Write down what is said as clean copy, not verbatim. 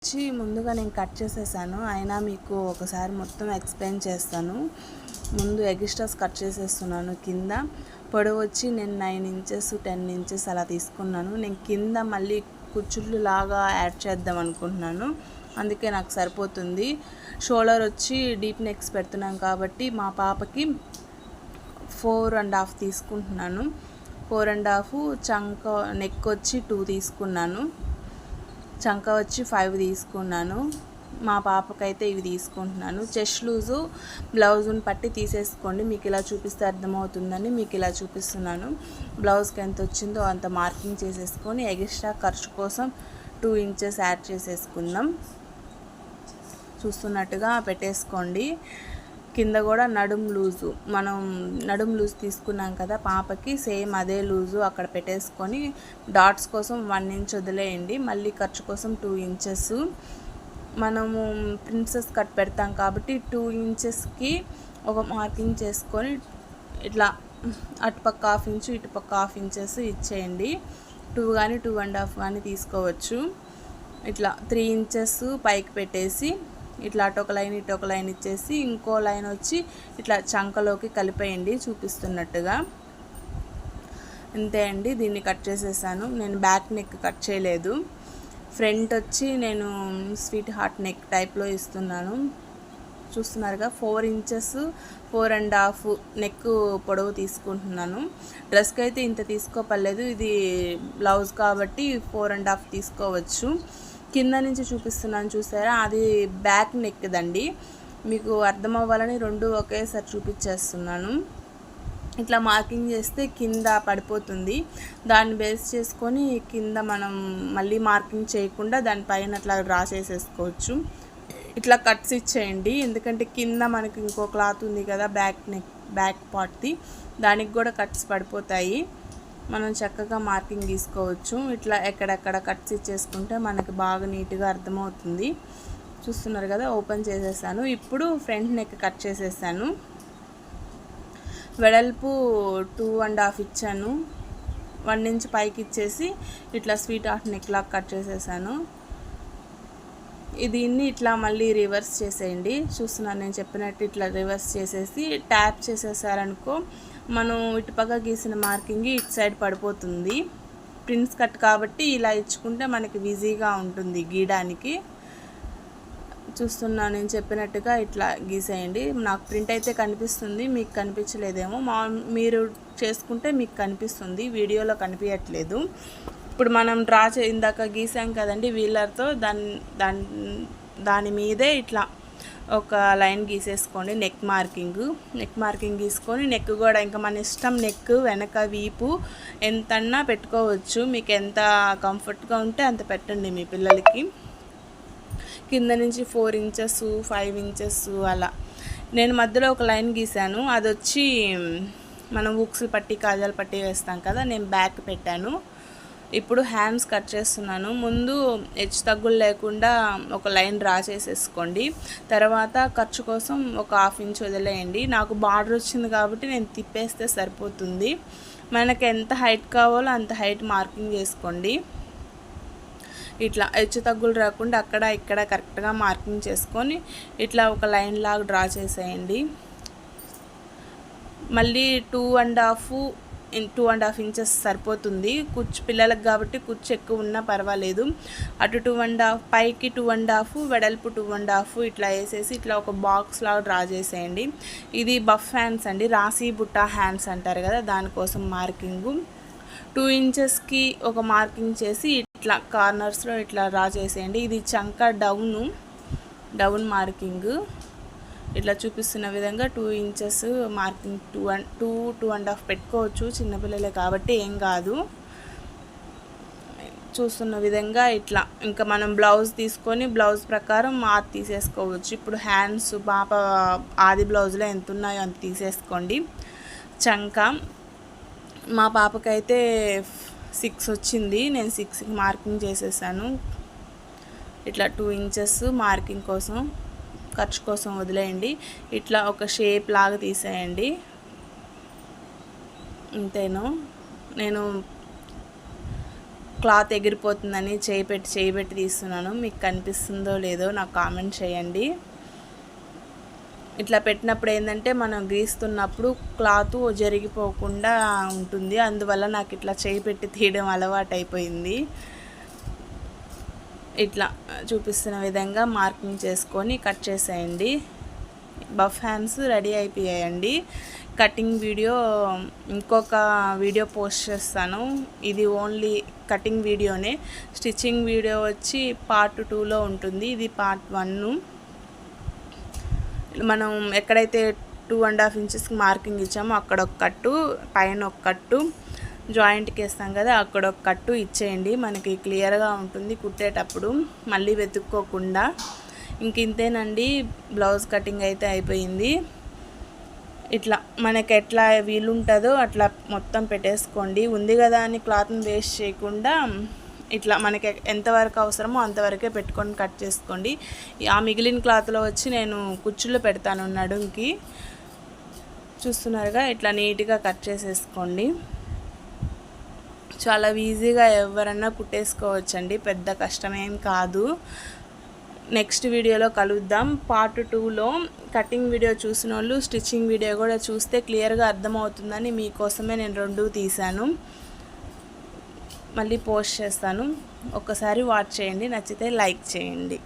వచ్చి ముందుగా నేను కట్ చేసేసాను, అయినా మీకు ఒకసారి మొత్తం ఎక్స్ప్లెయిన్ చేస్తాను. ముందు ఎగిస్ట్రాస్ కట్ చేసేస్తున్నాను. కింద పొడవు వచ్చి నేను 9 ఇంచెస్ 10 ఇంచెస్ అలా తీసుకున్నాను. నేను కింద మళ్ళీ కుచ్చుళ్ళు లాగా యాడ్ చేద్దాం అనుకుంటున్నాను, అందుకే నాకు సరిపోతుంది. షోల్డర్ వచ్చి డీప్ నెక్స్ పెడుతున్నాను కాబట్టి మా పాపకి 4.5 తీసుకుంటున్నాను. 4.5. చంక నెక్ వచ్చి 2 తీసుకున్నాను. చంక వచ్చి 5 తీసుకున్నాను. మా పాపకైతే ఇవి తీసుకుంటున్నాను. చెస్ట్ లూజు బ్లౌజుని పట్టి తీసేసుకోండి. మీకు ఇలా చూపిస్తే అర్థమవుతుందని మీకు ఇలా చూపిస్తున్నాను. బ్లౌజ్కి ఎంత వచ్చిందో అంత మార్కింగ్ చేసేసుకొని ఎక్స్ట్రా ఖర్చు కోసం 2 ఇంచెస్ యాడ్ చేసేసుకుందాం. చూస్తున్నట్టుగా పెట్టేసుకోండి. కింద కూడా నడుం లూజు, మనం నడుం లూజ్ తీసుకున్నాం కదా పాపకి, సేమ్ అదే లూజు అక్కడ పెట్టేసుకొని డాట్స్ కోసం 1 ఇంచ్ వదిలేయండి. మళ్ళీ ఖర్చు కోసం 2 ఇంచెస్. మనము ప్రిన్సెస్ కట్ పెడతాం కాబట్టి 2 ఇంచెస్కి ఒక మార్కింగ్ చేసుకొని ఇట్లా అటుపక్క 1/2 ఇంచు ఇటుపక్క 1/2 ఇంచెస్ ఇచ్చేయండి. 2 కానీ 2.5 కానీ తీసుకోవచ్చు. ఇట్లా 3 ఇంచెస్ పైకి పెట్టేసి ఇట్లా అటొక లైన్ ఇటొక లైన్ ఇచ్చేసి ఇంకో లైన్ వచ్చి ఇట్లా చంకలోకి కలిపేయండి చూపిస్తున్నట్టుగా. అంతే అండి, దీన్ని కట్ చేసేసాను. నేను బ్యాక్ నెక్ కట్ చేయలేదు. ఫ్రంట్ వచ్చి నేను స్వీట్ హార్ట్ నెక్ టైప్లో ఇస్తున్నాను. చూస్తున్నారుగా 4 ఇంచెస్ 4.5 నెక్ పొడవు తీసుకుంటున్నాను. డ్రెస్కి అయితే ఇంత తీసుకోపర్లేదు, ఇది బ్లౌజ్ కాబట్టి 4.5 తీసుకోవచ్చు. కింద నుంచి చూపిస్తున్నాను చూసారా, అది బ్యాక్ నెక్ దండి. మీకు అర్థం అవ్వాలని 2 ఒకేసారి చూపించేస్తున్నాను. ఇట్లా మార్కింగ్ చేస్తే కింద పడిపోతుంది. దాన్ని బేస్ చేసుకొని కింద మనం మళ్ళీ మార్కింగ్ చేయకుండా దానిపైన అట్లా డ్రా చేసేసుకోవచ్చు. ఇట్లా కట్స్ ఇచ్చేయండి, ఎందుకంటే కింద మనకి ఇంకో క్లాత్ ఉంది కదా బ్యాక్ పార్ట్ది, దానికి కూడా కట్స్ పడిపోతాయి. మనం చక్కగా మార్కింగ్ తీసుకోవచ్చు. ఇట్లా ఎక్కడెక్కడ కట్స్ ఇచ్చేసుకుంటే మనకి బాగా నీట్గా అర్థమవుతుంది. చూస్తున్నారు కదా, ఓపెన్ చేసేసాను. ఇప్పుడు ఫ్రంట్ నెక్ కట్ చేసేసాను. వెడల్పు 2.5 ఇచ్చాను. 1 ఇంచ్ పైకి ఇచ్చేసి ఇట్లా స్వీట్ హార్ట్ నెక్ లాగా కట్ చేసేసాను. దీన్ని ఇట్లా మళ్ళీ రివర్స్ చేసేయండి. చూస్తున్నాను నేను చెప్పినట్టు ఇట్లా రివర్స్ చేసేసి ట్యాప్ చేసేసారనుకో మనం ఇటుపక్క గీసిన మార్కింగ్ ఇటు సైడ్ పడిపోతుంది. ప్రిన్స్ కట్ కాబట్టి ఇలా ఇచ్చుకుంటే మనకి ఈజీగా ఉంటుంది గీయడానికి. చూస్తున్నా నేను చెప్పినట్టుగా ఇట్లా గీసేయండి. నాకు ప్రింట్ అయితే కనిపిస్తుంది, మీకు కనిపించలేదేమో. మీరు చేసుకుంటే మీకు కనిపిస్తుంది, వీడియోలో కనిపించట్లేదు. ఇప్పుడు మనం ఇందాక గీసాం కదండి వీలర్తో, దాని మీదే ఇట్లా ఒక లైన్ గీసేసుకోండి. నెక్ మార్కింగ్ గీసుకొని నెక్ కూడా ఇంకా మన ఇష్టం, నెక్ వెనక వీపు ఎంతన్నా పెట్టుకోవచ్చు. మీకు ఎంత కంఫర్ట్గా ఉంటే అంత పెట్టండి మీ పిల్లలకి. కింద నుంచి 4 ఇంచెస్ 5 ఇంచెస్ అలా. నేను మధ్యలో ఒక లైన్ గీసాను, అది వచ్చి మనం బుక్స్ పట్టి కాజాల పట్టి వేస్తాం కదా, నేను బ్యాక్ పెట్టాను. ఇప్పుడు హ్యాండ్స్ కట్ చేస్తున్నాను. ముందు హెచ్చు తగ్గులు లేకుండా ఒక లైన్ డ్రా చేసేసుకోండి. తర్వాత ఖర్చు కోసం ఒక 1/2 ఇంచ్ వదిలేయండి. నాకు బార్డర్ వచ్చింది కాబట్టి నేను తిప్పేస్తే సరిపోతుంది. మనకి ఎంత హైట్ కావాలో అంత హైట్ మార్కింగ్ చేసుకోండి. ఇట్లా హెచ్చు తగ్గులు రాకుండా అక్కడ ఇక్కడ కరెక్ట్గా మార్కింగ్ చేసుకొని ఇట్లా ఒక లైన్ లాగా డ్రా చేసేయండి. మళ్ళీ 2.5 ఇంచెస్ సరిపోతుంది. కుచ్చు పిల్లలకు కాబట్టి కుచ్చు ఎక్కువ ఉన్నా పర్వాలేదు. అటు 2.5 పైకి 2.5 వెడల్పు 2.5 ఇట్లా వేసేసి ఇట్లా ఒక బాక్స్ లాగా డ్రా చేసేయండి. ఇది బఫ్ హ్యాండ్స్ అండి, రాసి బుట్ట హ్యాండ్స్ అంటారు కదా, దానికోసం మార్కింగు. 2 ఇంచెస్కి ఒక మార్కింగ్ చేసి ఇట్లా కార్నర్స్లో ఇట్లా డ్రా చేసేయండి. ఇది చంక డౌన్ మార్కింగ్. ఇట్లా చూపిస్తున్న విధంగా 2 ఇంచెస్ మార్కింగ్ 2.5 పెట్టుకోవచ్చు, చిన్నపిల్లలే కాబట్టి ఏం కాదు. చూస్తున్న విధంగా ఇట్లా ఇంకా మనం బ్లౌజ్ తీసుకొని బ్లౌజ్ ప్రకారం మార్క్ తీసేసుకోవచ్చు. ఇప్పుడు హ్యాండ్స్ పాప ఆది బ్లౌజ్లో ఎంత ఉన్నాయో అంత తీసేసుకోండి. చంక మా పాపకైతే 6 వచ్చింది, నేను 6కి మార్కింగ్ చేసేసాను. ఇట్లా 2 ఇంచెస్ మార్కింగ్ కోసం ఖర్చు కోసం వదిలేయండి. ఇట్లా ఒక షేప్ లాగా తీసేయండి. అంతేను. నేను క్లాత్ ఎగిరిపోతుందని చేయి పెట్టి తీస్తున్నాను. మీకు కనిపిస్తుందో లేదో నాకు కామెంట్ చేయండి. ఇట్లా పెట్టినప్పుడు ఏంటంటే మనం గీస్తున్నప్పుడు క్లాత్ జరిగిపోకుండా ఉంటుంది. అందువల్ల నాకు ఇట్లా చేయి పెట్టి తీయడం అలవాటు అయిపోయింది. ఇట్లా చూపిస్తున్న విధంగా మార్కింగ్ చేసుకొని కట్ చేసేయండి. బఫ్ హ్యాండ్స్ రెడీ అయిపోయాయండి. కటింగ్ వీడియో ఇంకొక వీడియో పోస్ట్ చేస్తాను. ఇది ఓన్లీ కటింగ్ వీడియోనే. స్టిచ్చింగ్ వీడియో వచ్చి పార్ట్ 2లో ఉంటుంది. ఇది పార్ట్ 1. మనం ఎక్కడైతే 2.5 ఇంచెస్కి మార్కింగ్ ఇచ్చామో అక్కడ ఒక కట్టు, పైన ఒక కట్టు, జాయింట్కి వేస్తాం కదా అక్కడ ఒక కట్టు ఇచ్చేయండి. మనకి క్లియర్గా ఉంటుంది కుట్టేటప్పుడు, మళ్ళీ వెతుక్కోకుండా. ఇంక ఇంతేనండి, బ్లౌజ్ కటింగ్ అయితే అయిపోయింది. ఇట్లా మనకి ఎట్లా వీలుంటుందో అట్లా మొత్తం పెట్టేసుకోండి. ఉంది కదా అని క్లాత్ని వేస్ట్ చేయకుండా ఇట్లా మనకి ఎంతవరకు అవసరమో అంతవరకే పెట్టుకొని కట్ చేసుకోండి. ఆ మిగిలిన క్లాత్లో వచ్చి నేను కుచ్చులు పెడతాను నడుంకి. చూస్తున్నారుగా, ఇట్లా నీట్గా కట్ చేసేసుకోండి. చాలా ఈజీగా ఎవరన్నా కుట్టేసుకోవచ్చండి, పెద్ద కష్టమేం కాదు. నెక్స్ట్ వీడియోలో కలుద్దాం. పార్ట్ 2లో కటింగ్ వీడియో చూసిన వాళ్ళు స్టిచ్చింగ్ వీడియో కూడా చూస్తే క్లియర్గా అర్థమవుతుందని మీకోసమే నేను 2 తీశాను. మళ్ళీ పోస్ట్ చేస్తాను, ఒక్కసారి వాచ్ చేయండి, నచ్చితే లైక్ చేయండి.